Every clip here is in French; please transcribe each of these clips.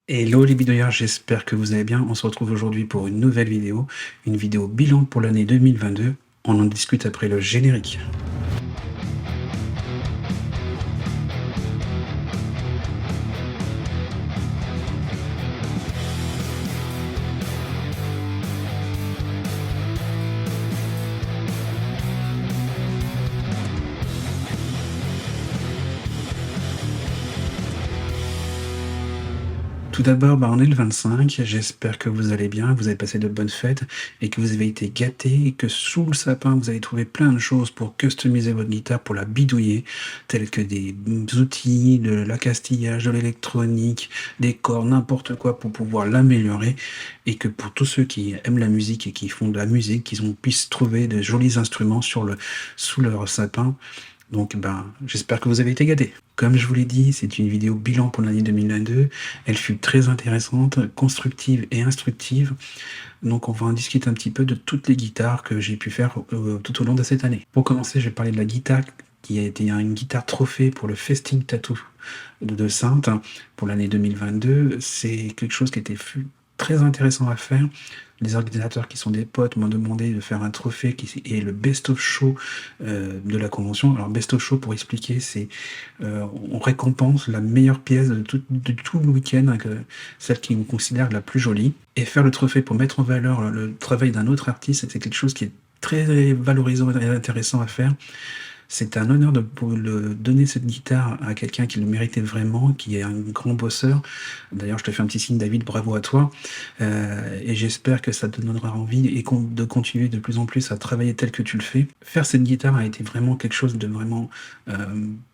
Hello les bidouilleurs, j'espère que vous allez bien. On se retrouve aujourd'hui pour une nouvelle vidéo, une vidéo bilan pour l'année 2022. On en discute après le générique. Tout d'abord, on est le 25, j'espère que vous allez bien, vous avez passé de bonnes fêtes et que vous avez été gâtés et que sous le sapin, vous avez trouvé plein de choses pour customiser votre guitare, pour la bidouiller, tels que des outils, de l'accastillage, de l'électronique, des cordes, n'importe quoi pour pouvoir l'améliorer et que pour tous ceux qui aiment la musique et qui font de la musique, qu'ils puissent trouver de jolis instruments sous leur sapin. Donc, j'espère que vous avez été gâtés. Comme je vous l'ai dit, c'est une vidéo bilan pour l'année 2022. Elle fut très intéressante, constructive et instructive. Donc, on va en discuter un petit peu de toutes les guitares que j'ai pu faire tout au long de cette année. Pour commencer, je vais parler de la guitare qui a été une guitare trophée pour le Festing Tattoo de Sainte pour l'année 2022. C'est quelque chose qui fut très intéressant à faire. Les organisateurs qui sont des potes m'ont demandé de faire un trophée qui est le Best of Show de la convention. Alors Best of Show, pour expliquer, c'est on récompense la meilleure pièce de tout le week-end, celle qui nous considère la plus jolie. Et faire le trophée pour mettre en valeur le travail d'un autre artiste, c'est quelque chose qui est très valorisant et intéressant à faire. C'est un honneur de donner cette guitare à quelqu'un qui le méritait vraiment, qui est un grand bosseur. D'ailleurs, je te fais un petit signe, David, bravo à toi. Et j'espère que ça te donnera envie de continuer de plus en plus à travailler tel que tu le fais. Faire cette guitare a été vraiment quelque chose de vraiment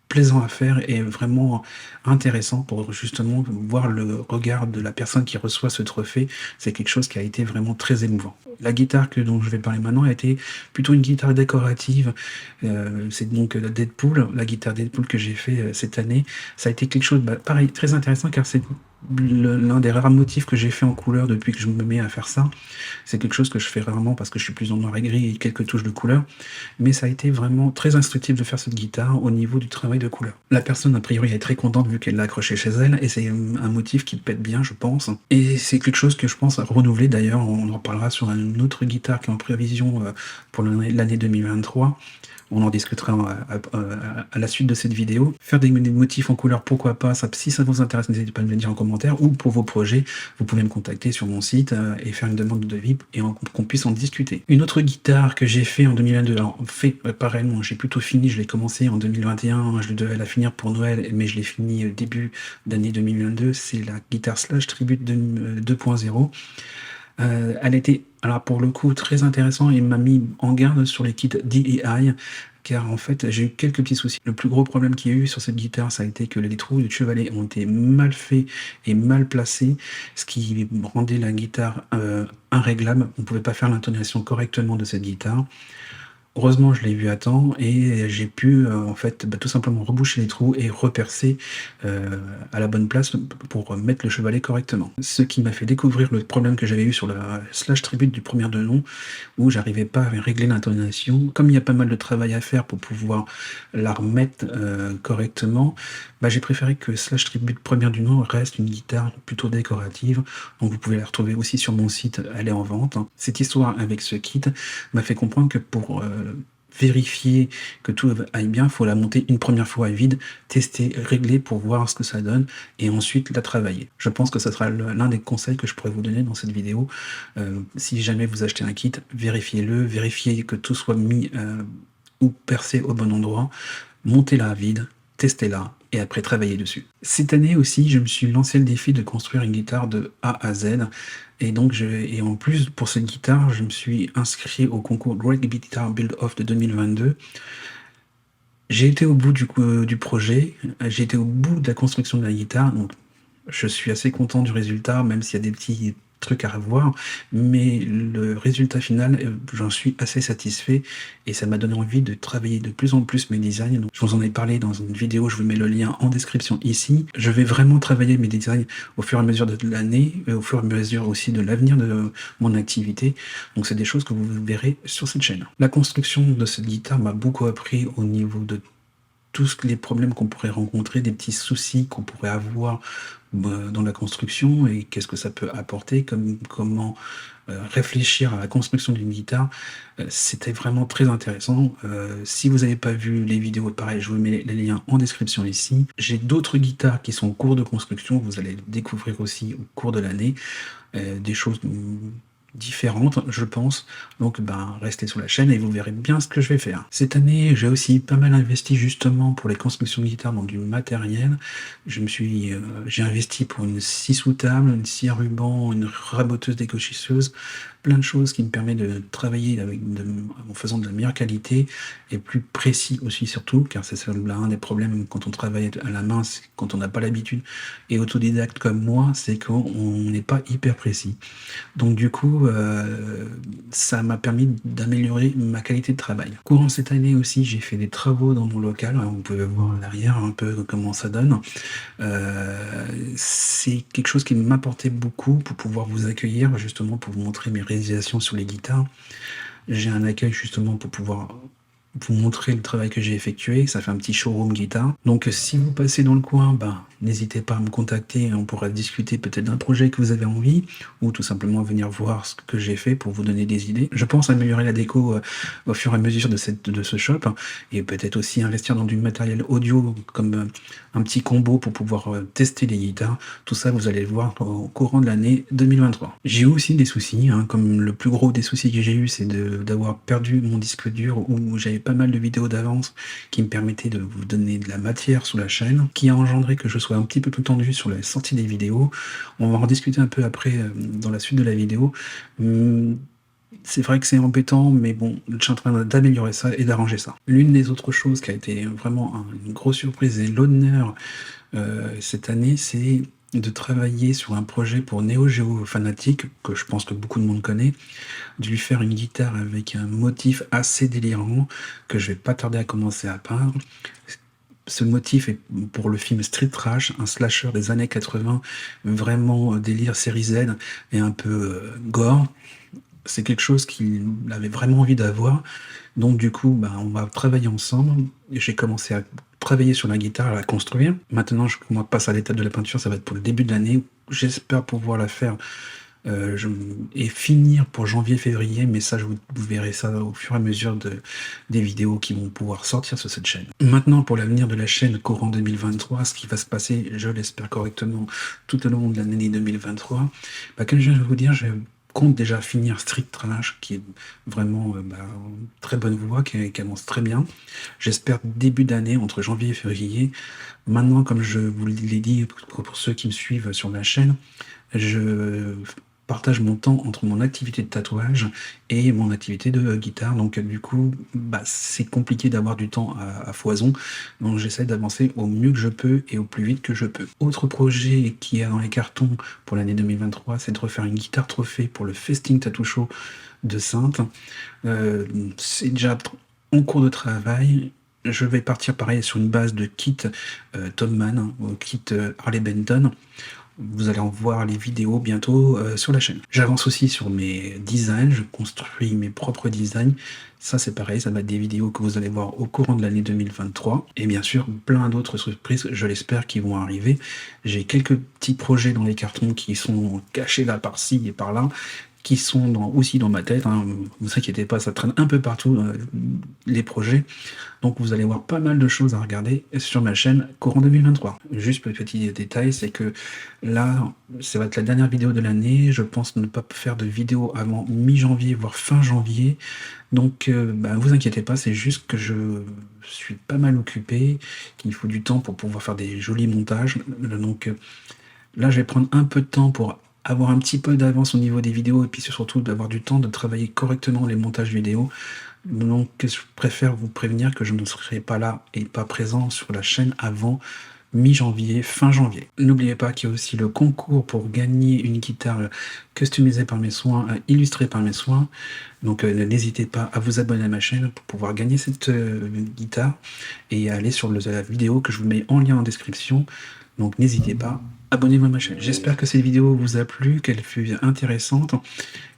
plaisant à faire et vraiment intéressant pour justement voir le regard de la personne qui reçoit ce trophée. C'est quelque chose qui a été vraiment très émouvant. La guitare dont je vais parler maintenant a été plutôt une guitare décorative. C'est donc la Deadpool, la guitare Deadpool que j'ai fait cette année. Ça a été quelque chose, pareil, très intéressant car c'est l'un des rares motifs que j'ai fait en couleur depuis que je me mets à faire ça. C'est quelque chose que je fais rarement parce que je suis plus en noir et gris et quelques touches de couleur. Mais ça a été vraiment très instructif de faire cette guitare au niveau du travail de couleur. La personne, a priori, est très contente vu qu'elle l'a accroché chez elle et c'est un motif qui pète bien, je pense. Et c'est quelque chose que je pense à renouveler d'ailleurs. On en reparlera sur une autre guitare qui est en prévision pour l'année 2023. On en discutera à la suite de cette vidéo. Faire des motifs en couleur, pourquoi pas. Si ça vous intéresse, n'hésitez pas à me le dire en commentaire. Ou pour vos projets, vous pouvez me contacter sur mon site et faire une demande de devis et qu'on puisse en discuter. Une autre guitare que j'ai fait en 2022, alors pareillement, j'ai plutôt fini, je l'ai commencé en 2021, je devais la finir pour Noël, mais je l'ai fini début d'année 2022, c'est la guitare Slash Tribute 2.0. Elle était, alors pour le coup, très intéressant et m'a mis en garde sur les kits DEI, car en fait j'ai eu quelques petits soucis. Le plus gros problème qu'il y a eu sur cette guitare, ça a été que les trous du chevalet ont été mal faits et mal placés, ce qui rendait la guitare inréglable. On ne pouvait pas faire l'intonation correctement de cette guitare. Heureusement, je l'ai vu à temps et j'ai pu en fait tout simplement reboucher les trous et repercer à la bonne place pour mettre le chevalet correctement. Ce qui m'a fait découvrir le problème que j'avais eu sur la Slash Tribute du premier de nom, où j'arrivais pas à régler l'intonation. Comme il y a pas mal de travail à faire pour pouvoir la remettre correctement, j'ai préféré que Slash Tribute première du nom reste une guitare plutôt décorative. Donc vous pouvez la retrouver aussi sur mon site, elle est en vente. Cette histoire avec ce kit m'a fait comprendre que pour vérifier que tout aille bien, il faut la monter une première fois à vide, tester, régler pour voir ce que ça donne et ensuite la travailler. Je pense que ça sera l'un des conseils que je pourrais vous donner dans cette vidéo. Si jamais vous achetez un kit, vérifiez-le, vérifiez que tout soit mis ou percé au bon endroit, montez-la à vide, testez-la et après travaillez dessus. Cette année aussi, je me suis lancé le défi de construire une guitare de A à Z. Et donc, et en plus, pour cette guitare, je me suis inscrit au concours Great Guitar Build Off de 2022. J'ai été au bout du projet, j'ai été au bout de la construction de la guitare, donc je suis assez content du résultat, même s'il y a des petits trucs à revoir, mais le résultat final, j'en suis assez satisfait et ça m'a donné envie de travailler de plus en plus mes designs. Donc, je vous en ai parlé dans une vidéo, je vous mets le lien en description ici. Je vais vraiment travailler mes designs au fur et à mesure de l'année, au fur et à mesure aussi de l'avenir de mon activité. Donc c'est des choses que vous verrez sur cette chaîne. La construction de cette guitare m'a beaucoup appris au niveau de tous les problèmes qu'on pourrait rencontrer, des petits soucis qu'on pourrait avoir dans la construction et qu'est-ce que ça peut apporter, comment réfléchir à la construction d'une guitare. C'était vraiment très intéressant. Si vous n'avez pas vu les vidéos, pareil, je vous mets les liens en description ici. J'ai d'autres guitares qui sont en cours de construction, vous allez le découvrir aussi au cours de l'année. Des choses différentes, je pense. Donc, restez sur la chaîne et vous verrez bien ce que je vais faire. Cette année, j'ai aussi pas mal investi justement pour les constructions de guitare dans du matériel. J'ai investi pour une scie sous table, une scie à ruban, une raboteuse décochisseuse, plein de choses qui me permettent de travailler en faisant de la meilleure qualité et plus précis aussi surtout, car c'est ça un des problèmes quand on travaille à la main, quand on n'a pas l'habitude et autodidacte comme moi, c'est qu'on n'est pas hyper précis. Donc du coup, ça m'a permis d'améliorer ma qualité de travail. Courant cette année aussi, j'ai fait des travaux dans mon local, hein, vous pouvez voir à l'arrière un peu comment ça donne. C'est quelque chose qui m'apportait beaucoup pour pouvoir vous accueillir, justement pour vous montrer mes réalisations sur les guitares. J'ai un accueil justement pour pouvoir vous montrer le travail que j'ai effectué. Ça fait un petit showroom guitare. Donc si vous passez dans le coin, n'hésitez pas à me contacter. On pourra discuter peut-être d'un projet que vous avez envie ou tout simplement venir voir ce que j'ai fait pour vous donner des idées. Je pense améliorer la déco au fur et à mesure de ce shop et peut-être aussi investir dans du matériel audio comme un petit combo pour pouvoir tester les guitares. Tout ça, vous allez le voir au courant de l'année 2023. J'ai eu aussi des soucis, comme le plus gros des soucis que j'ai eu, c'est d'avoir perdu mon disque dur où j'avais pas mal de vidéos d'avance qui me permettaient de vous donner de la matière sur la chaîne, qui a engendré que je sois un petit peu plus tendu sur la sortie des vidéos. On va en discuter un peu après dans la suite de la vidéo. C'est vrai que c'est embêtant, mais bon, je suis en train d'améliorer ça et d'arranger ça. L'une des autres choses qui a été vraiment une grosse surprise et l'honneur cette année, c'est de travailler sur un projet pour Neo Geo Fanatic, que je pense que beaucoup de monde connaît, de lui faire une guitare avec un motif assez délirant, que je vais pas tarder à commencer à peindre. Ce motif est pour le film Street Trash, un slasher des années 80, vraiment délire série Z et un peu gore. C'est quelque chose qu'il avait vraiment envie d'avoir. Donc du coup, on va travailler ensemble. J'ai commencé à travailler sur la guitare, à la construire. Maintenant, je passe à l'étape de la peinture, ça va être pour le début de l'année. J'espère pouvoir la faire et finir pour janvier-février, mais ça, vous verrez ça au fur et à mesure des vidéos qui vont pouvoir sortir sur cette chaîne. Maintenant, pour l'avenir de la chaîne courant 2023, ce qui va se passer, je l'espère correctement, tout au long de l'année 2023, comme je viens de vous dire, je compte déjà finir Street Trash, qui est vraiment très bonne voix, qui avance très bien. J'espère début d'année, entre janvier et février. Maintenant, comme je vous l'ai dit, pour ceux qui me suivent sur la chaîne, je partage mon temps entre mon activité de tatouage et mon activité de guitare, donc du coup c'est compliqué d'avoir du temps à foison, donc j'essaie d'avancer au mieux que je peux et au plus vite que je peux. Autre projet qui est dans les cartons pour l'année 2023, c'est de refaire une guitare trophée pour le Festing Tattoo Show de Saintes. C'est déjà en cours de travail. Je vais partir pareil sur une base de kit Tom Mann, kit Harley Benton. Vous allez en voir les vidéos bientôt sur la chaîne. J'avance aussi sur mes designs, je construis mes propres designs. Ça c'est pareil, ça va être des vidéos que vous allez voir au courant de l'année 2023. Et bien sûr, plein d'autres surprises, je l'espère, qui vont arriver. J'ai quelques petits projets dans les cartons qui sont cachés là par-ci et par-là, qui sont aussi dans ma tête, ne vous inquiétez pas, ça traîne un peu partout les projets, donc vous allez voir pas mal de choses à regarder sur ma chaîne courant 2023. Juste petit détail, c'est que là, ça va être la dernière vidéo de l'année, je pense ne pas faire de vidéo avant mi-janvier, voire fin janvier, donc vous inquiétez pas, c'est juste que je suis pas mal occupé, qu'il faut du temps pour pouvoir faire des jolis montages, donc là je vais prendre un peu de temps pour avoir un petit peu d'avance au niveau des vidéos et puis surtout d'avoir du temps de travailler correctement les montages vidéo. Donc je préfère vous prévenir que je ne serai pas là et pas présent sur la chaîne avant mi-janvier, fin janvier. N'oubliez pas qu'il y a aussi le concours pour gagner une guitare customisée par mes soins, illustrée par mes soins. Donc n'hésitez pas à vous abonner à ma chaîne pour pouvoir gagner cette guitare et à aller sur la vidéo que je vous mets en lien en description. Donc n'hésitez pas. abonnez-vous à ma chaîne. J'espère que cette vidéo vous a plu, qu'elle fut intéressante.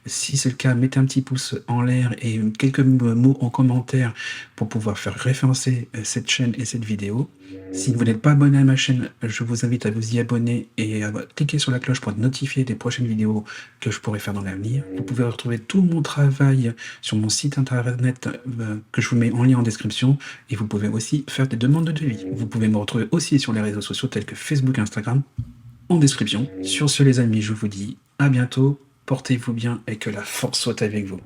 Si c'est le cas, mettez un petit pouce en l'air et quelques mots en commentaire pour pouvoir faire référencer cette chaîne et cette vidéo. Si vous n'êtes pas abonné à ma chaîne, je vous invite à vous y abonner et à cliquer sur la cloche pour être notifié des prochaines vidéos que je pourrai faire dans l'avenir. Vous pouvez retrouver tout mon travail sur mon site internet que je vous mets en lien en description, et vous pouvez aussi faire des demandes de devis. Vous pouvez me retrouver aussi sur les réseaux sociaux tels que Facebook et Instagram en description. Sur ce les amis, je vous dis à bientôt, portez-vous bien et que la force soit avec vous.